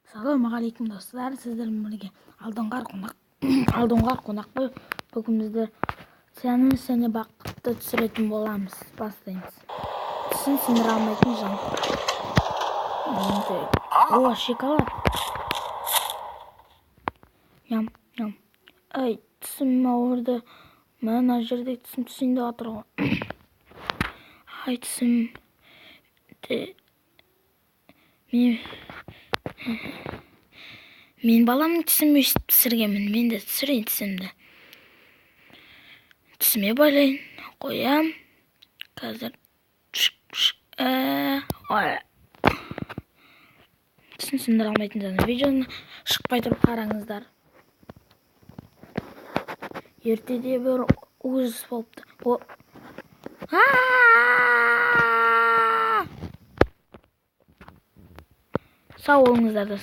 Ассалаумағалейкум достар, сіздермен бірге алдоңғар қонақ қой. Бүгін біздер сені бақытты түсіретін боламыз. Бастаймыз. Тісін сындыра алмайтын жан. О, шоколад. Ням. Ай, тісім ауырды. Мына жерде тісімді атыр ғой. Ай, тісім. Мен баламның тісін өстіп түсіргенмін. Мен де түсірейін тісімді. Тісіме байлайын. Қоям. Қазір. Тісін сындыра алмайтын жан. Видеоны шықпай тұрып қараңыздар. Ертеде бір ужас болыпты. Сау болыңыздар.